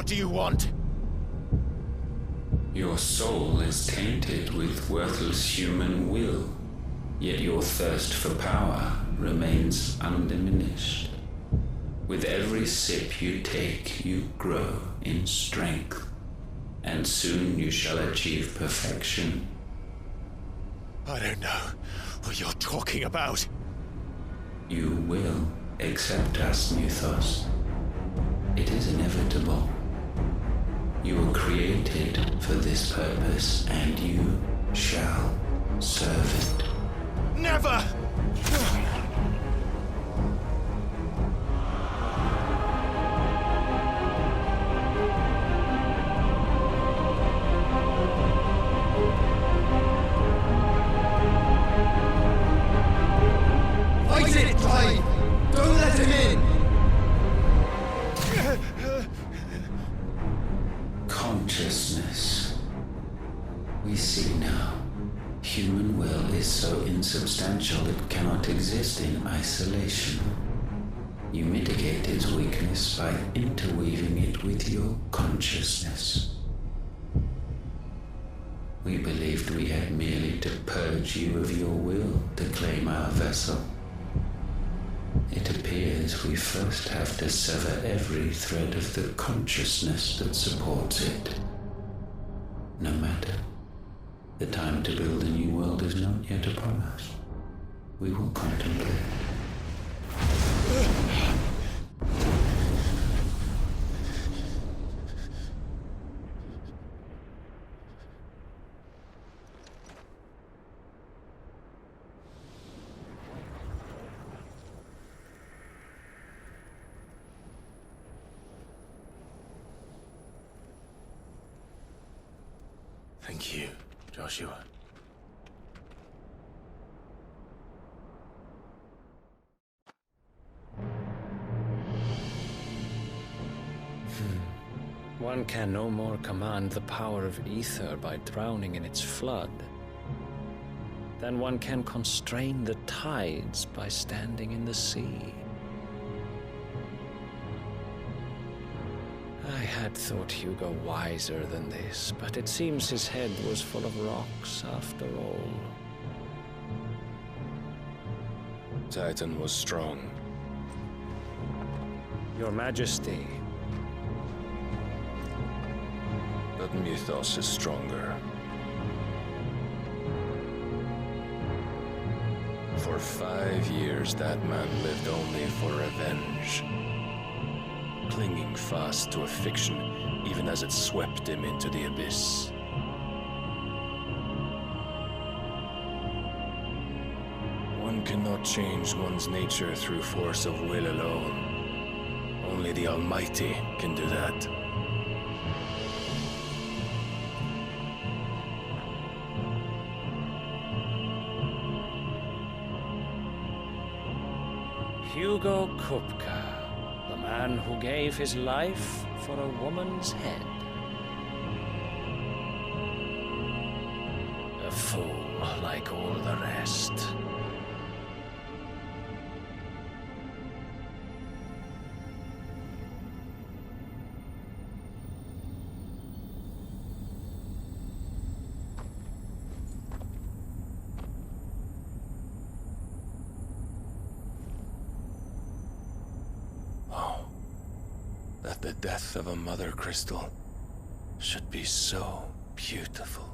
do you want? Your soul is tainted with worthless human will, yet your thirst for power remains undiminished. With every sip you take, you grow in strength, and soon you shall achieve perfection. I don't know what you're talking about. You will accept us, Mythos. It is inevitable. You were created for this purpose, and you shall serve it. Never! Fight it, Clive! Don't let him in! Consciousness. We see now. Human will is so insubstantial it cannot exist in isolation. You mitigate its weakness by interweaving it with your consciousness. We believed we had merely to purge you of your will to claim our vessel. It appears we first have to sever every thread of the consciousness that supports it. No matter. The time to build a new world is not yet upon us. We will contemplate. Thank you, Joshua. One can no more command the power of ether by drowning in its flood than one can constrain the tides by standing in the sea. I had thought Hugo wiser than this, but it seems his head was full of rocks after all. Titan was strong. Your Majesty. But Mythos is stronger. For 5 years, that man lived only for revenge. Clinging fast to a fiction, even as it swept him into the abyss. One cannot change one's nature through force of will alone. Only the Almighty can do that. Hugo Kupka, the man who gave his life for a woman's head. A fool like all the rest. That the death of a mother crystal should be so beautiful.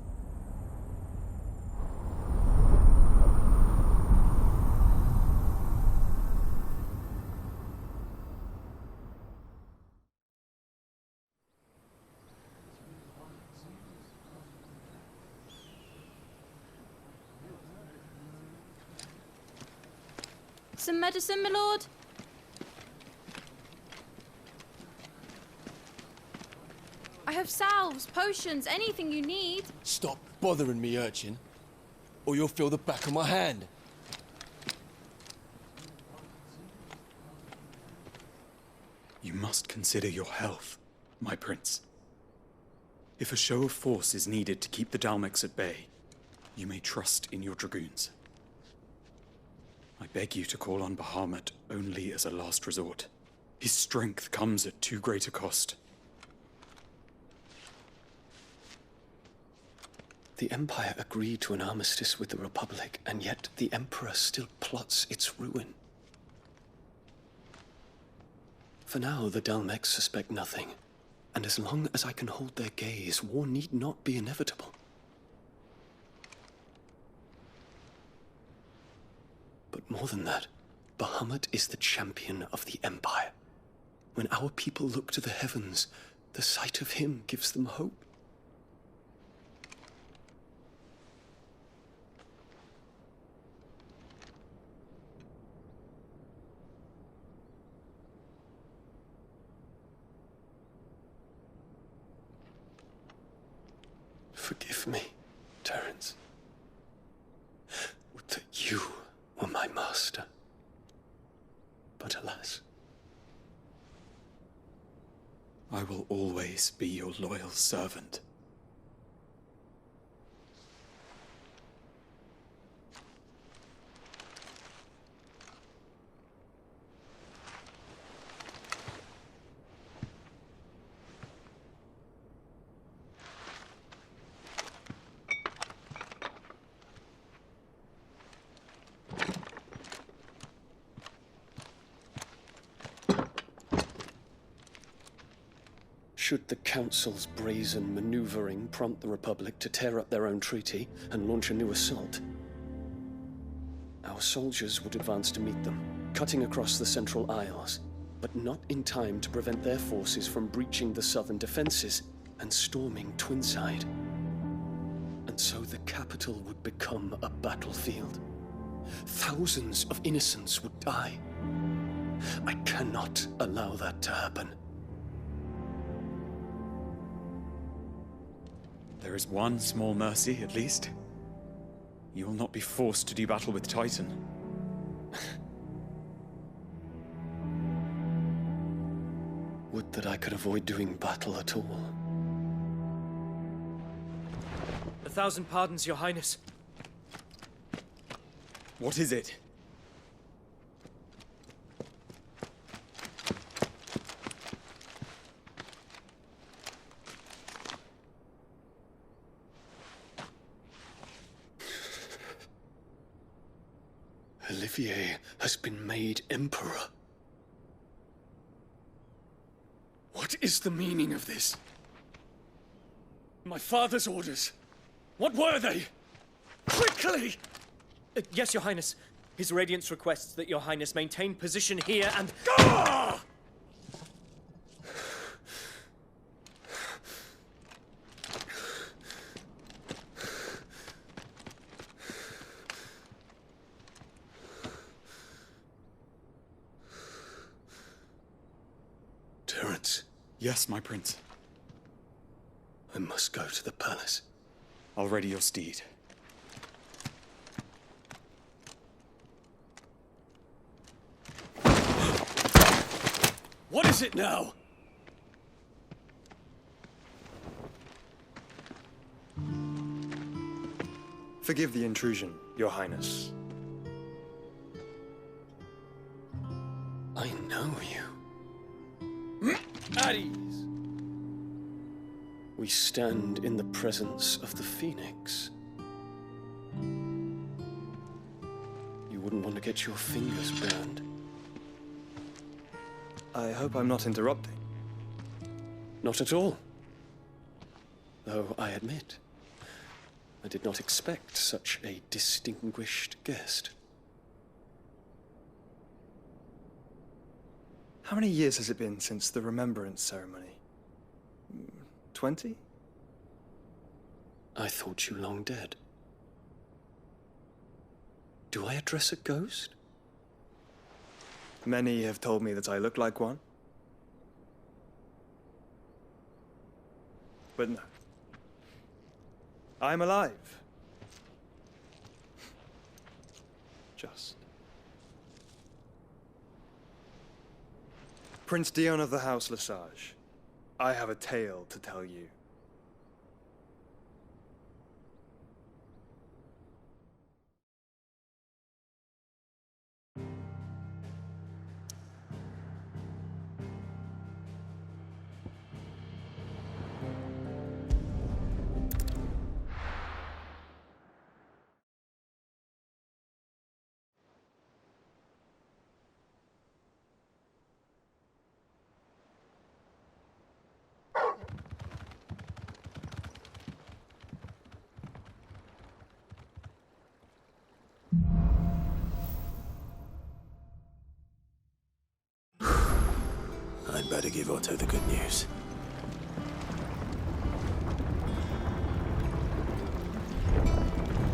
Some medicine, my lord? I have salves, potions, anything you need. Stop bothering me, urchin, or you'll feel the back of my hand. You must consider your health, my prince. If a show of force is needed to keep the Dalmex at bay, you may trust in your dragoons. I beg you to call on Bahamut only as a last resort. His strength comes at too great a cost. The Empire agreed to an armistice with the Republic, and yet the Emperor still plots its ruin. For now, the Dalmex suspect nothing, and as long as I can hold their gaze, war need not be inevitable. But more than that, Bahamut is the champion of the Empire. When our people look to the heavens, the sight of him gives them hope. Forgive me, Terence. Would that you were my master. But alas. I will always be your loyal servant. Should the Council's brazen maneuvering prompt the Republic to tear up their own treaty and launch a new assault, our soldiers would advance to meet them, cutting across the Central Isles, but not in time to prevent their forces from breaching the southern defenses and storming Twinside. And so the capital would become a battlefield. Thousands of innocents would die. I cannot allow that to happen. There is one small mercy, at least. You will not be forced to do battle with Titan. Would that I could avoid doing battle at all. 1,000 pardons, Your Highness. What is it? Olivier has been made Emperor. What is the meaning of this? My father's orders. What were they? Quickly! Yes, Your Highness. His Radiance requests that Your Highness maintain position here and... Ah! Terence. Yes, my prince. I must go to the palace. I'll ready your steed. What is it now? Forgive the intrusion, Your Highness. I know you. At ease. We stand in the presence of the Phoenix. You wouldn't want to get your fingers burned. I hope I'm not interrupting. Not at all. Though I admit, I did not expect such a distinguished guest. How many years has it been since the Remembrance Ceremony? 20? I thought you long dead. Do I address a ghost? Many have told me that I look like one. But no. I'm alive. Just. Prince Dion of the House Lesage, I have a tale to tell you. better give Otto the good news.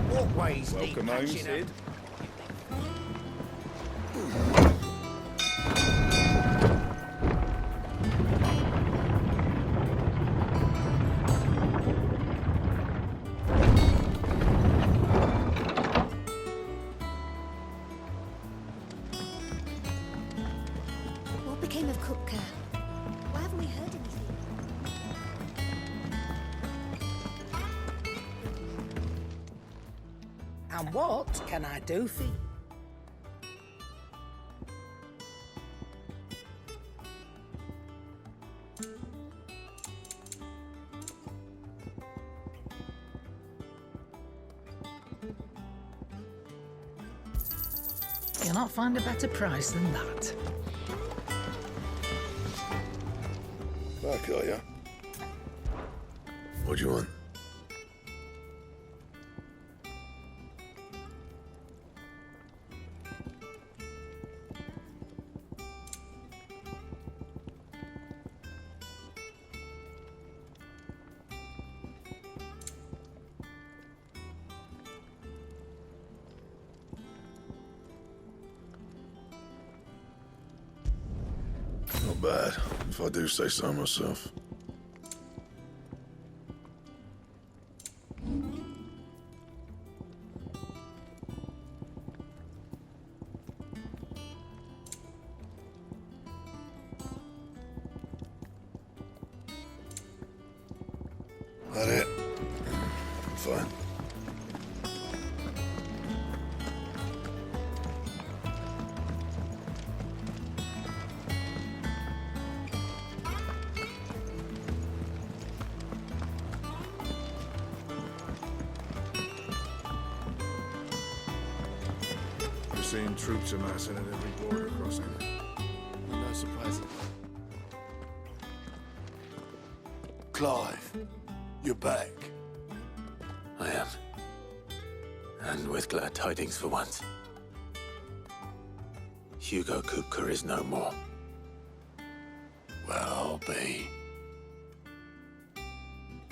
Walkways need Welcome home, patching Sid. up. What became of Kupka? Why haven't we heard anything? And what can I do for you? You'll not find a better price than that. Back, are ya? What do you want? Not bad, if I do say so myself. That it? Fine. We're seeing troops amassing at every border crossing. No surprise. Clive, you're back. I am. And with glad tidings for once. Hugo Kupka is no more. Well, be.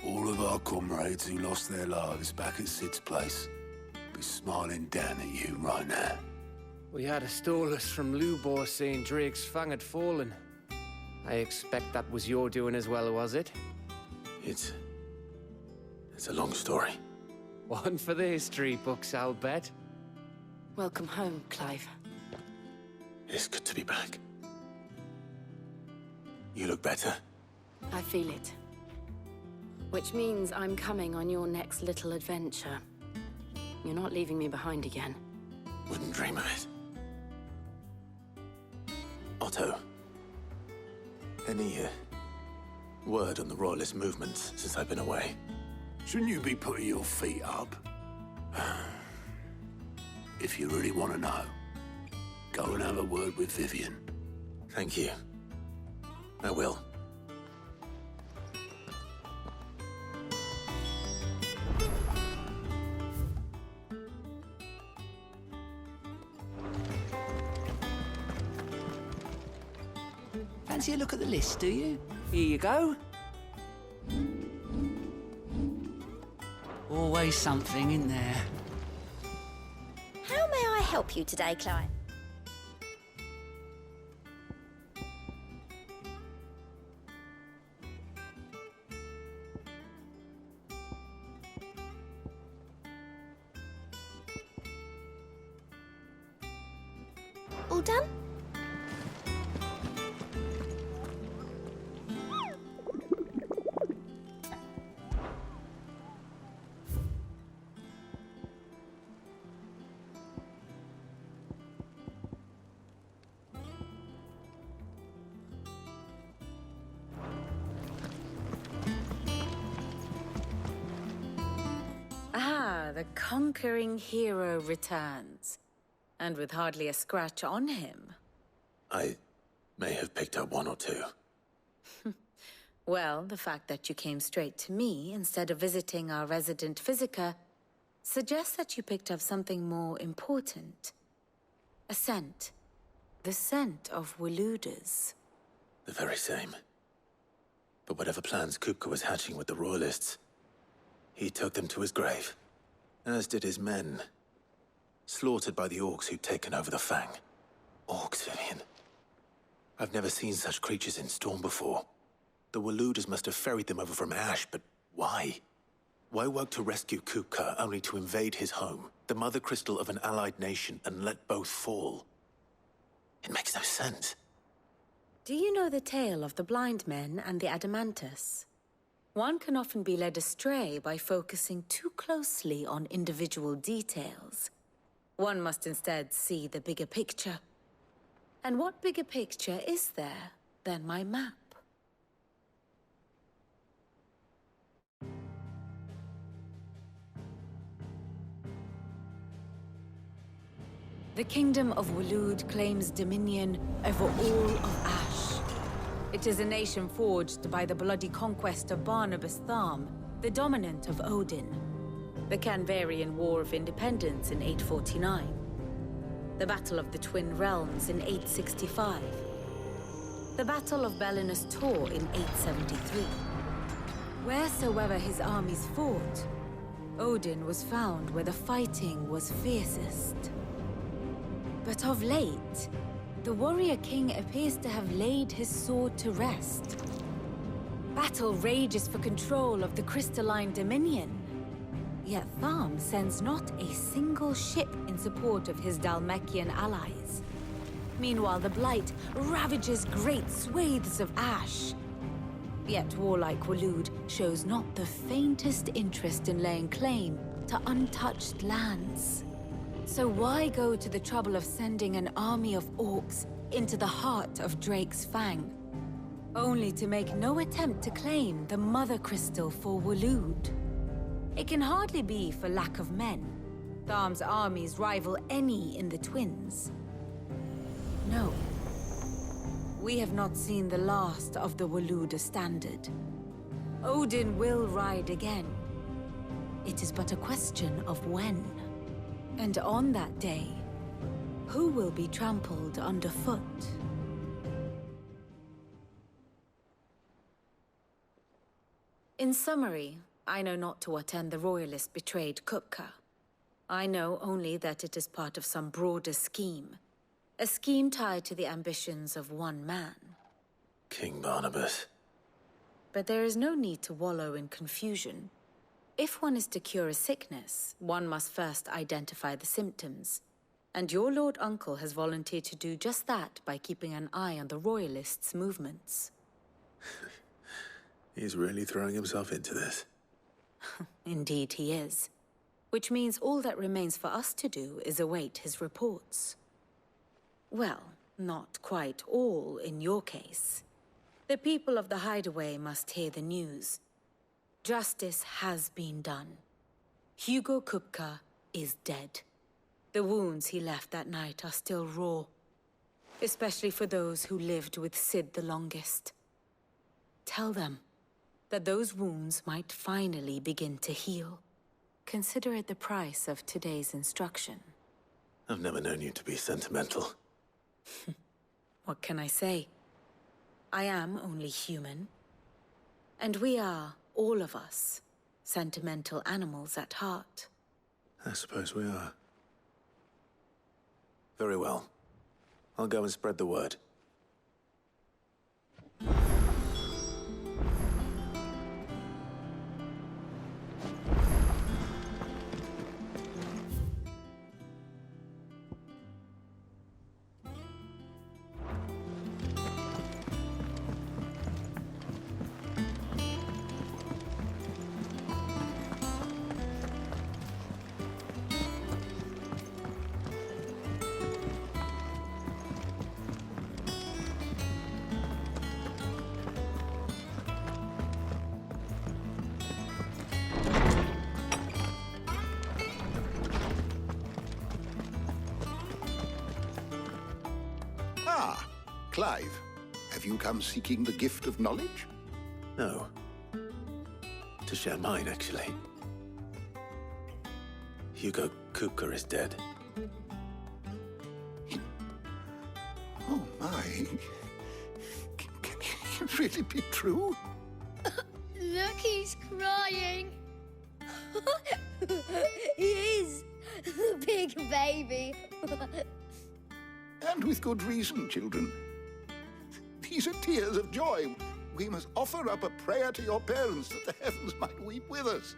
All of our comrades who lost their lives back at Sid's place be smiling down at you right now. We had a stolus from Lubor saying Drake's fang had fallen. I expect that was your doing as well, was it? It's a long story. One for the history books, I'll bet. Welcome home, Clive. It's good to be back. You look better. I feel it. Which means I'm coming on your next little adventure. You're not leaving me behind again. Wouldn't dream of it. Otto, any word on the Royalist movements since I've been away? Shouldn't you be putting your feet up? If you really want to know, go and have a word with Vivian. Thank you. I will. Fancy a look at the list, do you? Here you go. Always something in there. How may I help you today, Clive? All done? Ah, the conquering hero returns. And with hardly a scratch on him. I may have picked up one or two. Well, the fact that you came straight to me instead of visiting our resident physiker suggests that you picked up something more important. A scent. The scent of Waludas. The very same. But whatever plans Kupka was hatching with the Royalists, he took them to his grave. As did his men. Slaughtered by the orcs who'd taken over the Fang. Orcs, Vivian. I've never seen such creatures in Storm before. The Waluders must have ferried them over from Ash, but why? Why work to rescue Kupka only to invade his home, the mother crystal of an allied nation, and let both fall? It makes no sense. Do you know the tale of the blind men and the Adamantus? One can often be led astray by focusing too closely on individual details. One must instead see the bigger picture. And what bigger picture is there than my map? The Kingdom of Waloed claims dominion over all of Ash. It is a nation forged by the bloody conquest of Barnabas Tharm, the dominant of Odin. The Canvarian War of Independence in 849. The Battle of the Twin Realms in 865. The Battle of Belinus Tor in 873. Wheresoever his armies fought, Odin was found where the fighting was fiercest. But of late, the warrior king appears to have laid his sword to rest. Battle rages for control of the crystalline dominion. Yet Tharm sends not a single ship in support of his Dhalmekian allies. Meanwhile, the Blight ravages great swathes of Ash. Yet warlike Waloed shows not the faintest interest in laying claim to untouched lands. So why go to the trouble of sending an army of orcs into the heart of Drake's Fang, only to make no attempt to claim the Mother Crystal for Waloed? It can hardly be for lack of men. Tharm's armies rival any in the Twins. No. We have not seen the last of the Walooder standard. Odin will ride again. It is but a question of when. And on that day, who will be trampled underfoot? In summary, I know not to what end the Royalists betrayed Kupka. I know only that it is part of some broader scheme. A scheme tied to the ambitions of one man. King Barnabas. But there is no need to wallow in confusion. If one is to cure a sickness, one must first identify the symptoms. And your Lord Uncle has volunteered to do just that by keeping an eye on the Royalists' movements. He's really throwing himself into this. Indeed he is. Which means all that remains for us to do is await his reports. Well, not quite all in your case. The people of the Hideaway must hear the news. Justice has been done. Hugo Kupka is dead. The wounds he left that night are still raw, especially for those who lived with Sid the longest. Tell them that those wounds might finally begin to heal. Consider it the price of today's instruction. I've never known you to be sentimental. What can I say? I am only human. And we are, all of us, sentimental animals at heart. I suppose we are. Very well. I'll go and spread the word. Clive, have you come seeking the gift of knowledge? No. To share mine, actually. Hugo Kupka is dead. Oh my. Can it really be true? Look, he's crying. He is. The big baby. And with good reason, children. These are tears of joy. We must offer up a prayer to your parents that the heavens might weep with us.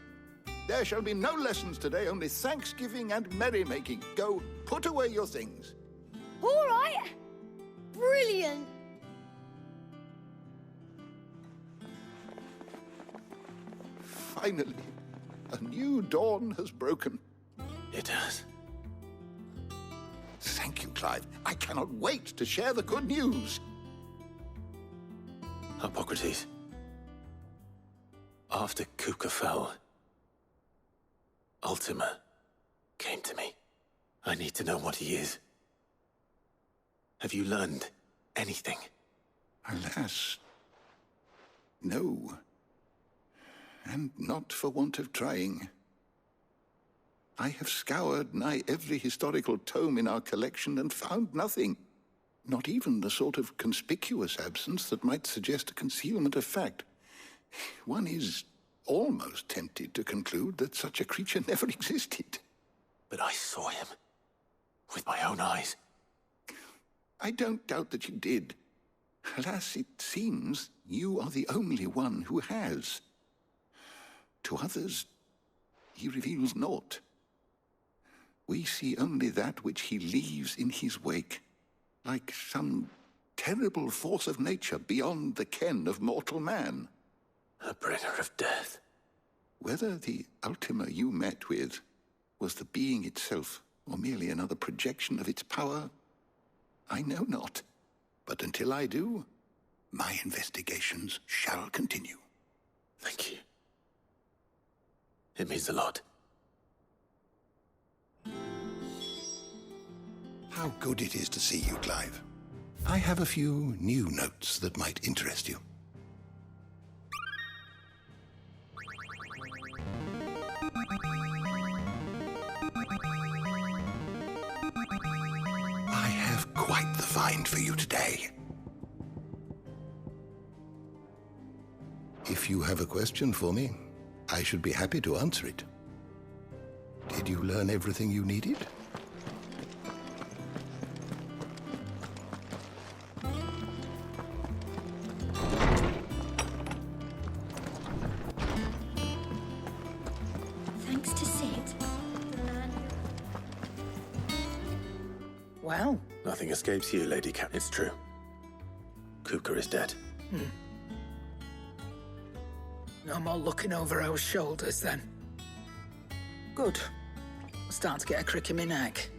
There shall be no lessons today, only thanksgiving and merrymaking. Go, put away your things. All right. Brilliant. Finally, a new dawn has broken. It has. Thank you, Clive. I cannot wait to share the good news. Hippocrates. After Kupka fell, Ultima came to me. I need to know what he is. Have you learned anything? Alas, no. And not for want of trying. I have scoured nigh every historical tome in our collection and found nothing. Not even the sort of conspicuous absence that might suggest a concealment of fact. One is almost tempted to conclude that such a creature never existed. But I saw him. With my own eyes. I don't doubt that you did. Alas, it seems you are the only one who has. To others, he reveals naught. We see only that which he leaves in his wake, like some terrible force of nature beyond the ken of mortal man. A bringer of death. Whether the Ultima you met with was the being itself, or merely another projection of its power, I know not. But until I do, my investigations shall continue. Thank you. It means a lot. How good it is to see you, Clive. I have a few new notes that might interest you. I have quite the find for you today. If you have a question for me, I should be happy to answer it. Did you learn everything you needed? Thanks to Sid. Well? Nothing escapes you, Lady Cap. It's true. Kupka is dead. No more looking over our shoulders, then. Good. I'm starting to get a crick in my neck.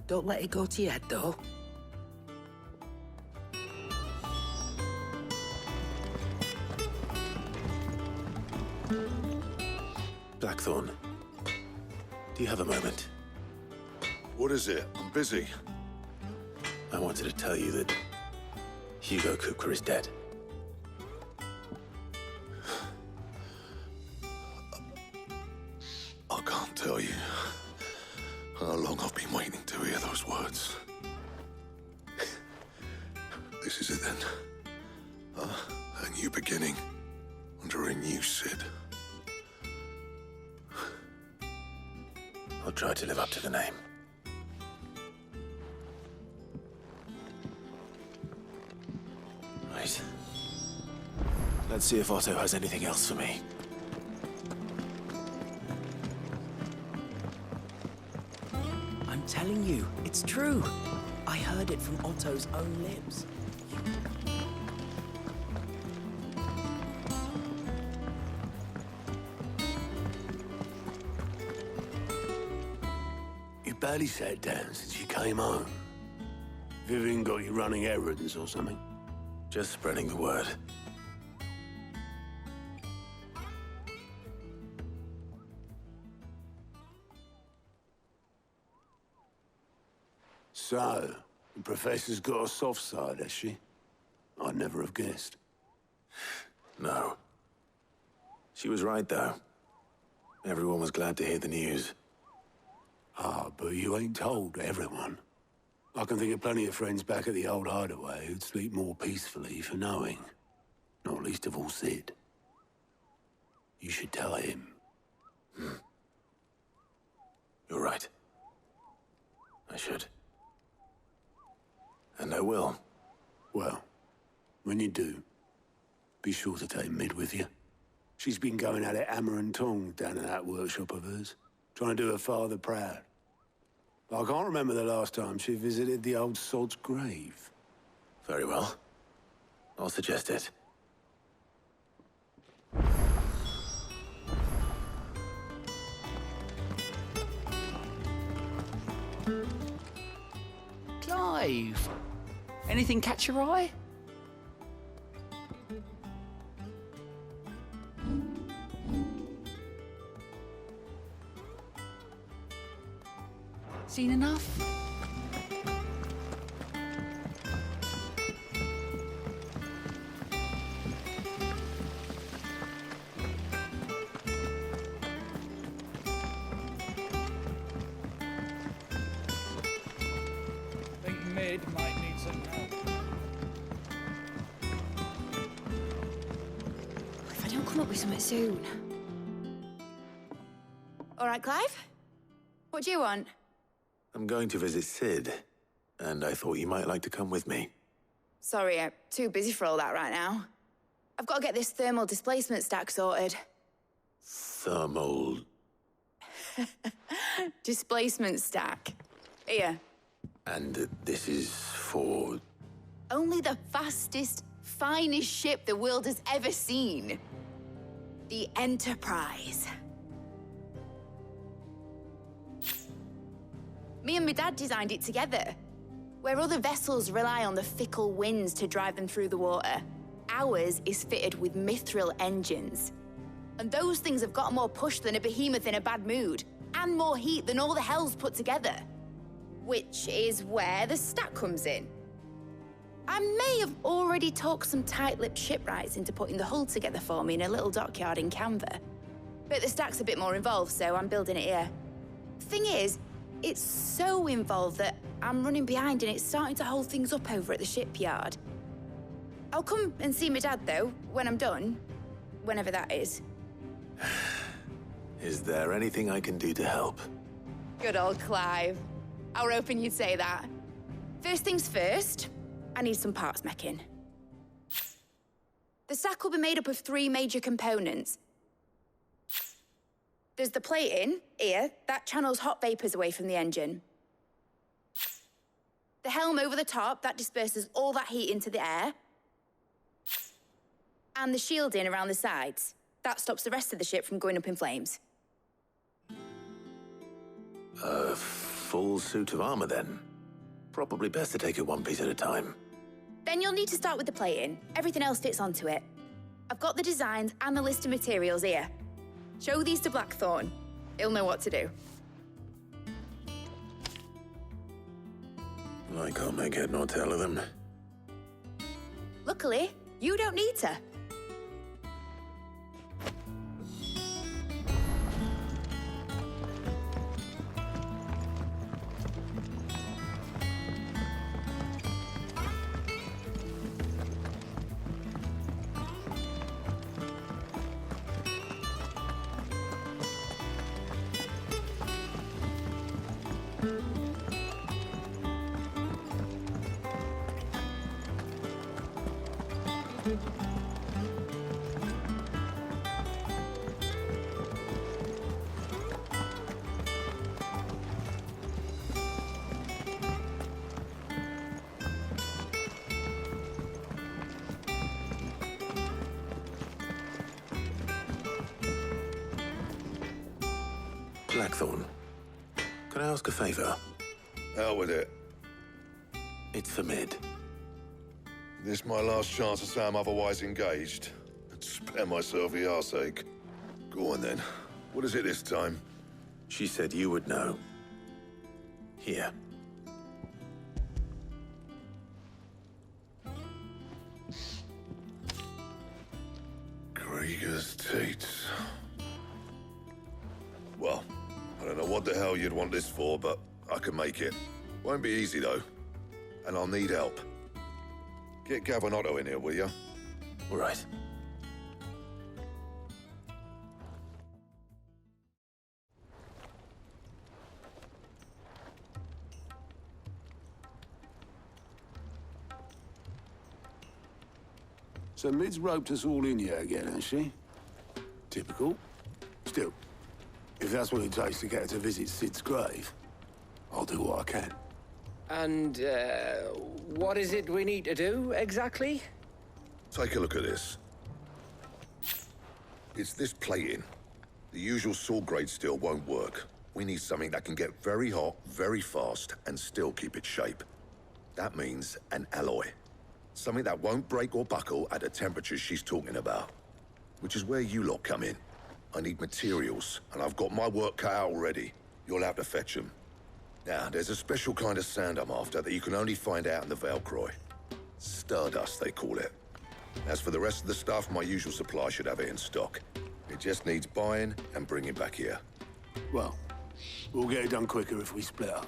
Don't let it go to your head, though. Blackthorn, do you have a moment? What is it? I'm busy. I wanted to tell you that Hugo Kupka is dead. I can't tell you how long I've been waiting to hear those words. This is it then. A new beginning under a new Sid. I'll try to live up to the name. Right. Let's see if Otto has anything else for me. I'm telling you, it's true. I heard it from Otto's own lips. You barely sat down since you came home. Vivian got you running errands or something? Just spreading the word. So, the Professor's got a soft side, has she? I'd never have guessed. No. She was right, though. Everyone was glad to hear the news. Ah, but you ain't told everyone. I can think of plenty of friends back at the old hideaway who'd sleep more peacefully for knowing. Not least of all Sid. You should tell him. You're right. I should. And I will. Well, when you do, be sure to take Mid with you. She's been going at it hammer and tongs down in that workshop of hers, trying to do her father proud. I can't remember the last time she visited the old sod's grave. Very well. I'll suggest it. Clive, anything catch your eye? Seen enough? Think Mid might need some help. If I don't come up with something soon. All right, Clive? What do you want? I'm going to visit Sid, and I thought you might like to come with me. Sorry, I'm too busy for all that right now. I've got to get this thermal displacement stack sorted. Thermal... Displacement stack. Here. And this is for... Only the fastest, finest ship the world has ever seen. The Enterprise. Me and my dad designed it together. Where other vessels rely on the fickle winds to drive them through the water, ours is fitted with mithril engines. And those things have got more push than a behemoth in a bad mood, and more heat than all the hells put together. Which is where the stack comes in. I may have already talked some tight-lipped shipwrights into putting the hull together for me in a little dockyard in Canva. But the stack's a bit more involved, so I'm building it here. Thing is, it's so involved that I'm running behind and it's starting to hold things up over at the shipyard. I'll come and see my dad, though, when I'm done. Whenever that is. Is there anything I can do to help? Good old Clive. I were hoping you'd say that. First things first, I need some parts meching. The stack will be made up of 3 major components. There's the plating, here, that channels hot vapors away from the engine. The helm over the top, that disperses all that heat into the air. And the shielding around the sides. That stops the rest of the ship from going up in flames. A full suit of armor, then. Probably best to take it one piece at a time. Then you'll need to start with the plating. Everything else fits onto it. I've got the designs and the list of materials here. Show these to Blackthorn. He'll know what to do. I can't make head nor tail of them. Luckily, you don't need to. Blackthorn, can I ask a favor? Out with it. It's for Mid. This my last chance to say I'm otherwise engaged. I'd spare myself the arseache. Go on then. What is it this time? She said you would know. Here. Krieger's Tates. Well, I don't know what the hell you'd want this for, but I can make it. Won't be easy, though. and I'll need help. Get Gavin in here, will you? All right. So Mid's roped us all in here again, hasn't she? Typical. Still, if that's what it takes to get her to visit Sid's grave, I'll do what I can. And, what is it we need to do, exactly? Take a look at this. It's this plating. The usual sword grade steel won't work. We need something that can get very hot, very fast, and still keep its shape. That means an alloy. Something that won't break or buckle at the temperatures she's talking about. Which is where you lot come in. I need materials, and I've got my work cut out already. You'll have to fetch them. Now, there's a special kind of sand I'm after that you can only find out in the Velcroy. Stardust, they call it. As for the rest of the stuff, my usual supply should have it in stock. It just needs buying and bringing back here. Well, we'll get it done quicker if we split up.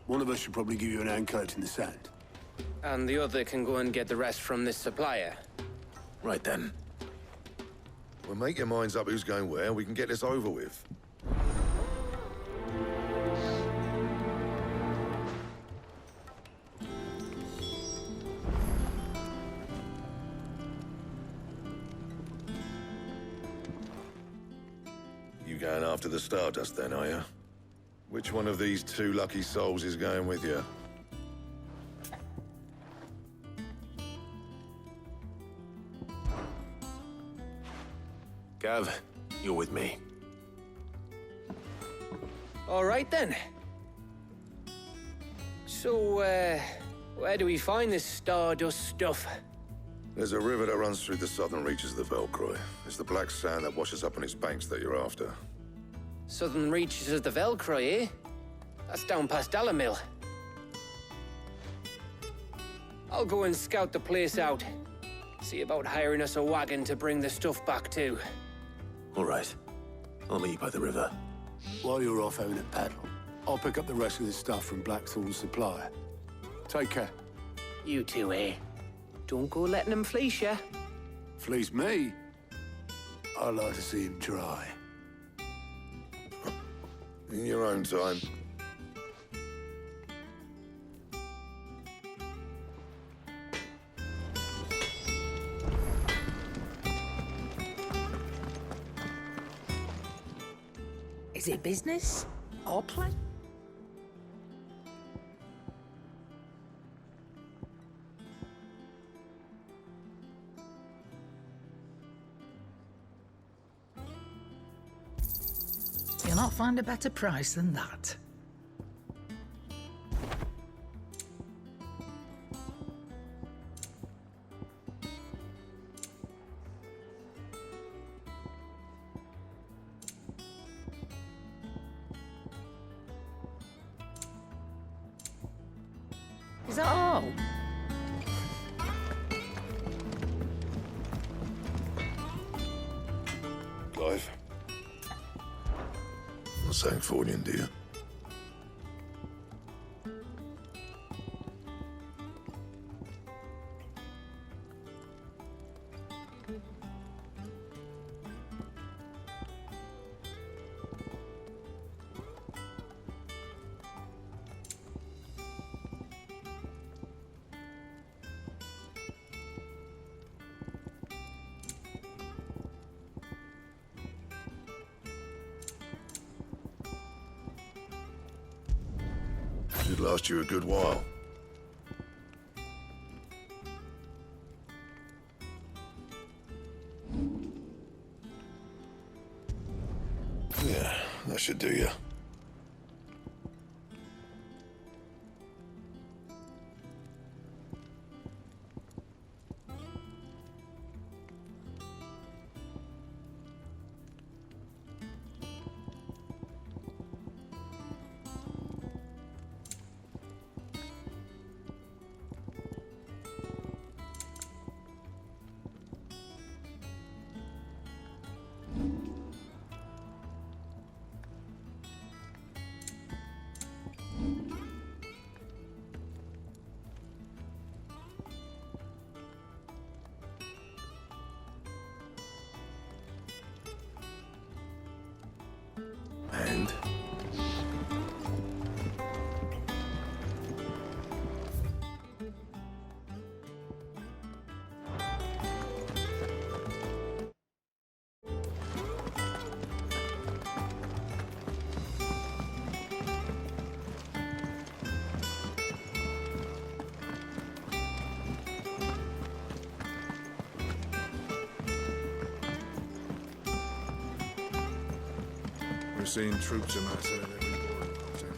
One of us should probably give you an hand coat in the sand. And the other can go and get the rest from this supplier. Right then. Well, make your minds up who's going where, we can get this over with. You going after the Stardust then, are you? Which one of these two lucky souls is going with you? Gav, you're with me. All right, then. So, where do we find this Stardust stuff? There's a river that runs through the southern reaches of the Velcroy. It's the black sand that washes up on its banks that you're after. Southern reaches of the Velcroy, eh? That's down past Dalamil. I'll go and scout the place out. See about hiring us a wagon to bring the stuff back to. All right. I'll meet you by the river. While you're off having a paddle, I'll pick up the rest of this stuff from Blackthorn's supplier. Take care. You two, eh? Don't go letting them fleece ya. Fleece me? I'd like to see him try. In your own time. Is it business or play? You'll not find a better price than that. Is that all? Clive. Not saying Fordian, do you? Should last you a good while. Yeah, that should do you. And? We're seeing troops amass at every border crossing.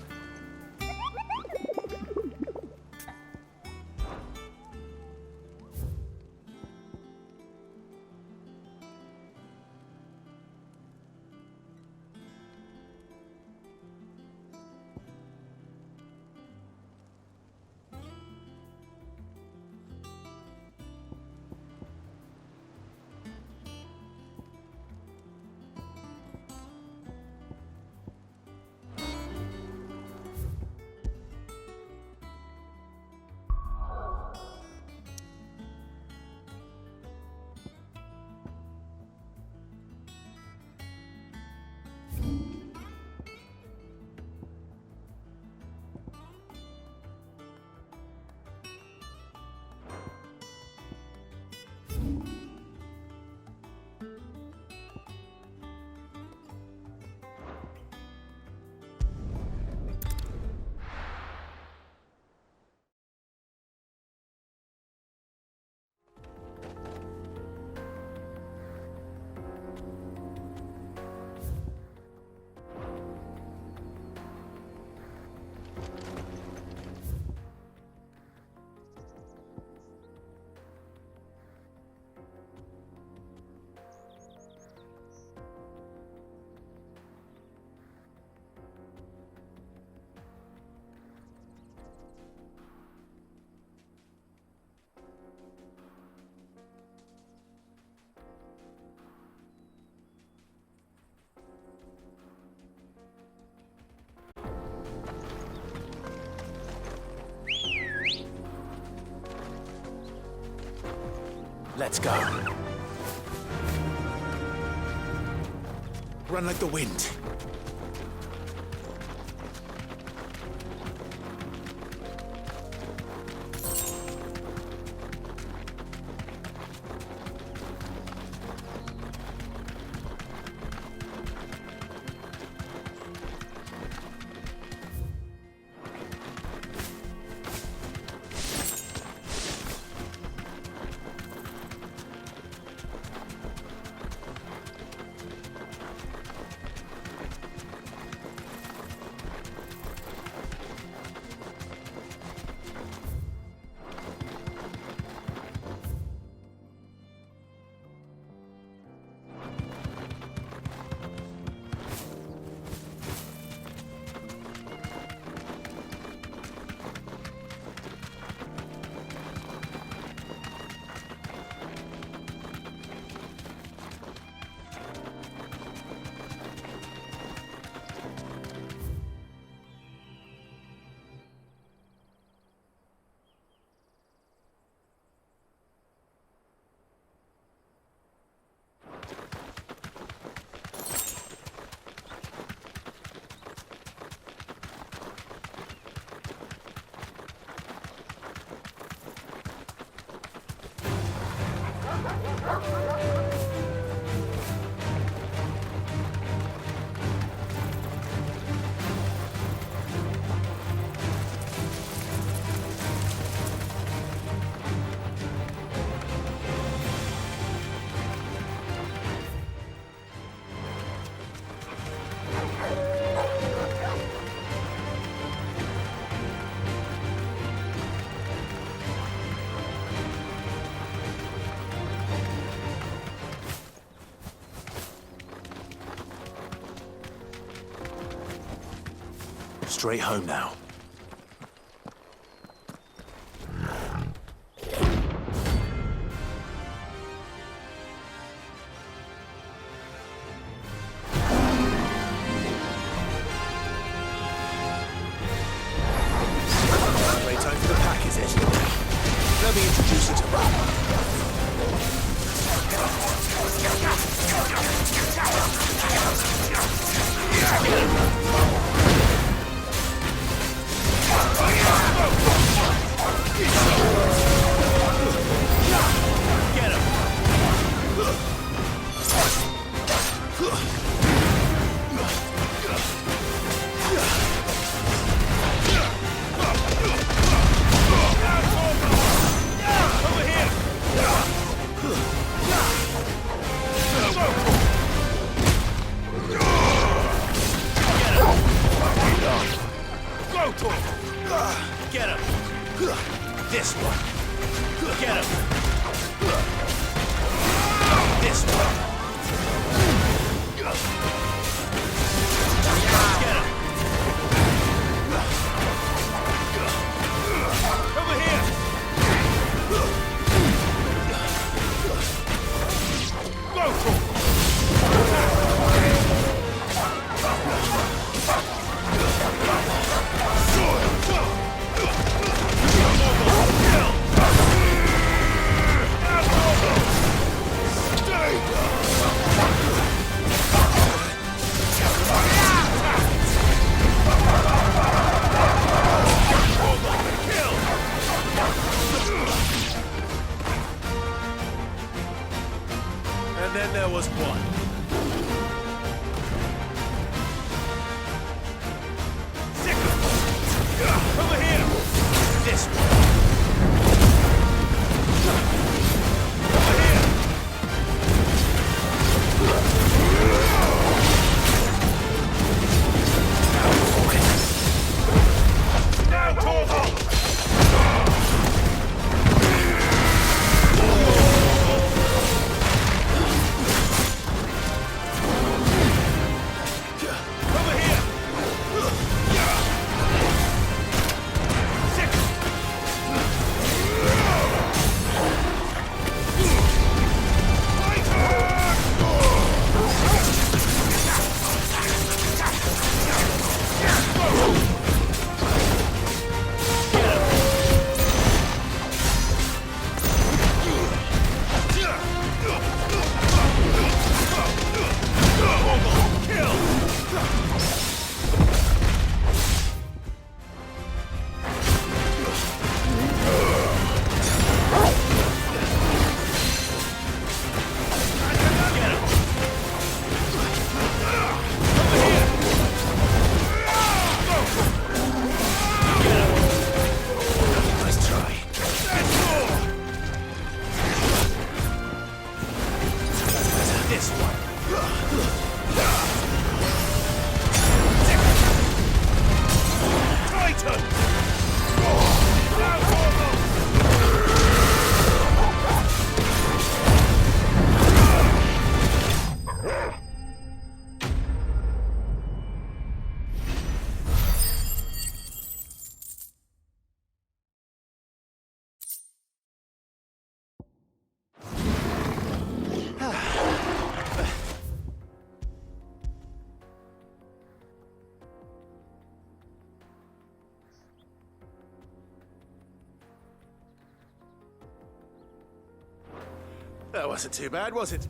Let's go. Run like the wind. Straight home now. Great time for the pack, is it? Let me introduce you to Rob. Get him! This one! Get him! This one! Get him! Over here! Go for it! And then there was one. Over here! This one! Over here! Now, Torval! Over here! This one. Titan! That wasn't too bad, was it?